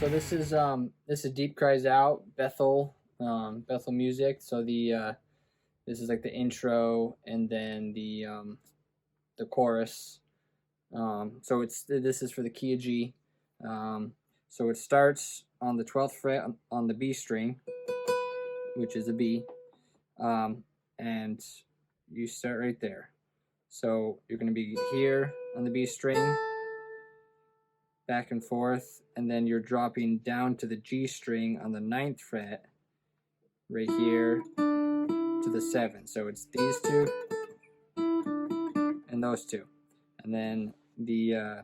So this is Deep Cries Out, Bethel, Bethel music. So this is like the intro and then the chorus. So this is for the key of G. So it starts on the 12th fret on the B string, which is a B, and you start right there. So you're going to be here on the B string, back and forth, and then you're dropping down to the G string on the 9th fret, right here to the 7. So it's these two and those two, and then the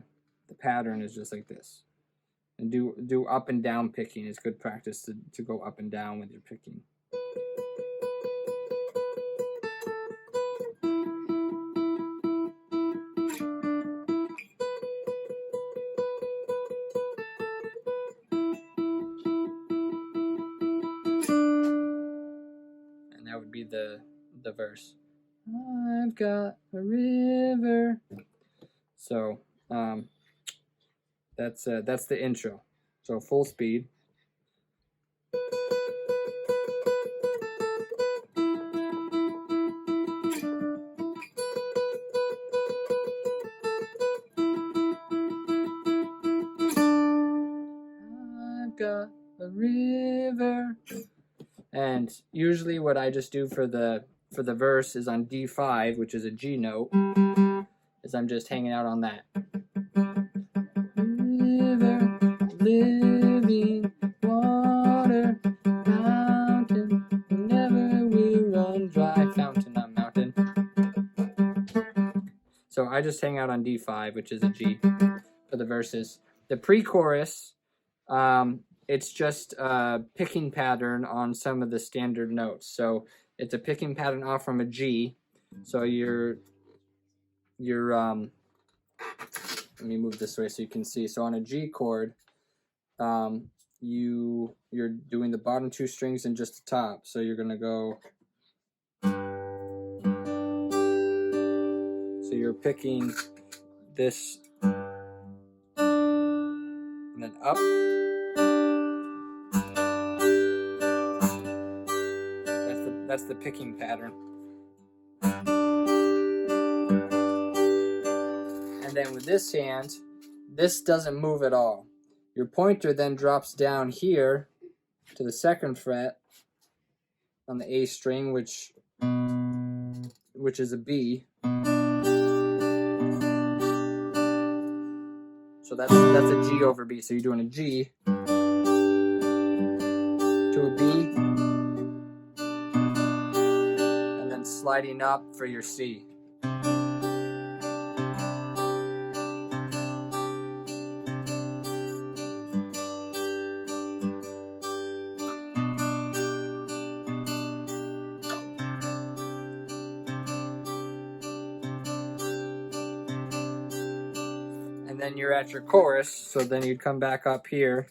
pattern is just like this. And do up and down picking is good practice to go up and down with your picking. And that would be the verse. I've got a river. So that's the intro. So full speed. I've got a river. And usually what I just do for the verse is on D5, which is a G note, is I'm just hanging out on that. River, living water, mountain, never will run dry. Fountain, not mountain. So I just hang out on D5, which is a G, for the verses. The pre-chorus, it's just a picking pattern on some of the standard notes. So it's a picking pattern off from a G. So you're let me move this way so you can see. So on a G chord, you're doing the bottom two strings and just the top. So you're gonna go. So you're picking this and then up. That's the picking pattern. And then with this hand, this doesn't move at all. Your pointer then drops down here to the 2nd fret on the A string, which is a B. So that's a G over B. So you're doing a G to a B, and then sliding up for your C. And then you're at your chorus, so then you'd come back up here,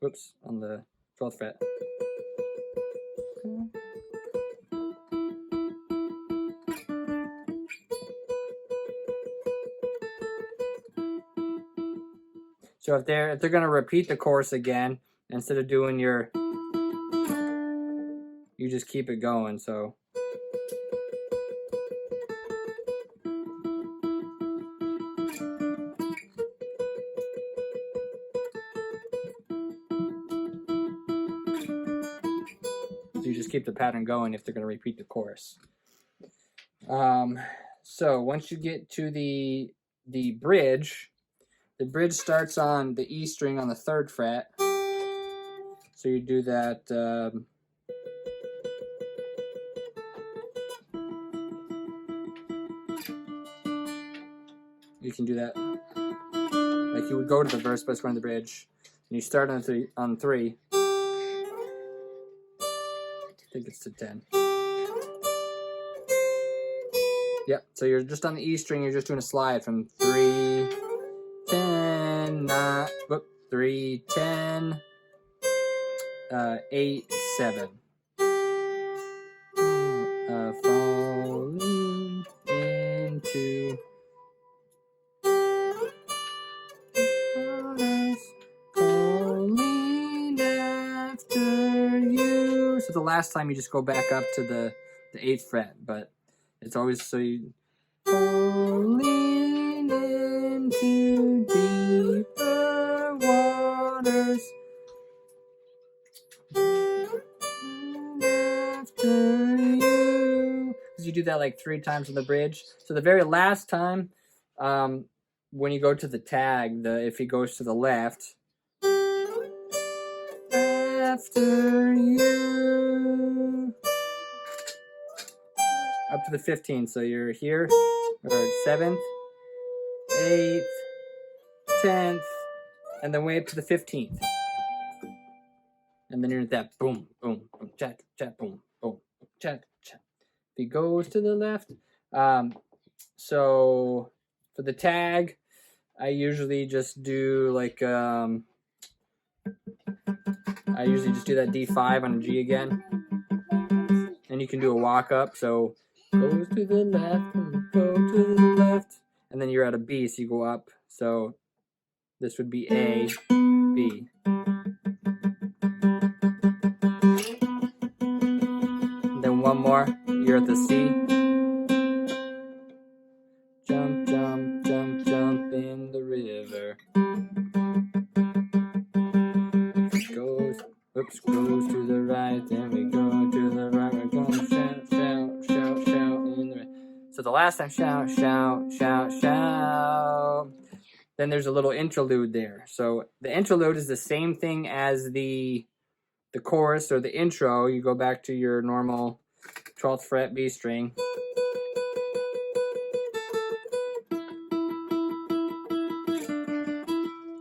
whoops, on the 12th fret. So if they're going to repeat the chorus again, instead of doing you just keep it going. So you just keep the pattern going if they're going to repeat the chorus. So once you get to the bridge, the bridge starts on the E string on the 3rd fret. So you do that. You can do that like you would go to the verse, but it's going to the bridge, and you start on 3. I think it's to 10. Yep. So you're just on the E string. You're just doing a slide from 3, 10, 9, 3, 10, 8, 7. Falling into calling to the last time, you just go back up to the 8th fret, but it's always so you falling into deeper waters after you. Because you do that like 3 times on the bridge. So the very last time, when you go to the tag, if he goes to the left, after you, up to the 15th. So you're here, or 7th, 8th, 10th, and then way up to the 15th. And then you're at that boom, boom, boom, chat, chat, boom, boom, chat, chat. If he goes to the left. So for the tag, I usually just do like, I usually just do that D5 on a G again. And you can do a walk up. So goes to the left, and go to the left. And then you're at a B, so you go up. So this would be A, B. And then one more, you're at the C. Jump, jump, jump, jump in the river. Goes to the right, then we go to the right. We're going to shout, shout, shout, shout in the right. So the last time, shout, shout, shout, shout. Then there's a little interlude there. So the interlude is the same thing as the chorus or the intro. You go back to your normal 12th fret B string.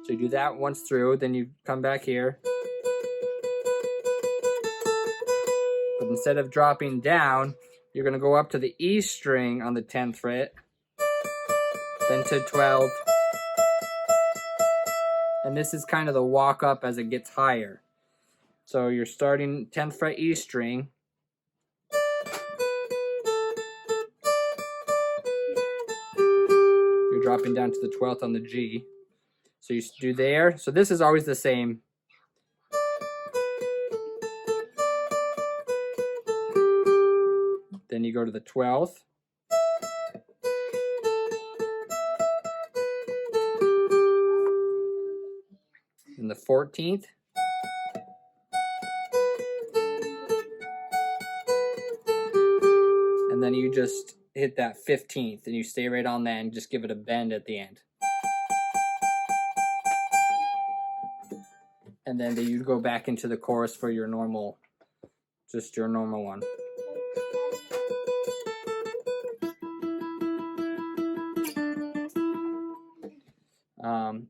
So you do that once through, then you come back here. But instead of dropping down, you're going to go up to the E string on the 10th fret, then to 12th. And this is kind of the walk up as it gets higher. So you're starting 10th fret E string. You're dropping down to the 12th on the G. So you do there. So this is always the same. Then you go to the 12th. And the 14th. And then you just hit that 15th and you stay right on that and just give it a bend at the end. And then you go back into the chorus for your normal, just your normal one.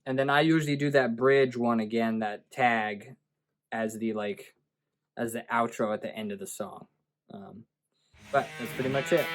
And then I usually do that bridge one again, that tag, as the outro at the end of the song. But that's pretty much it.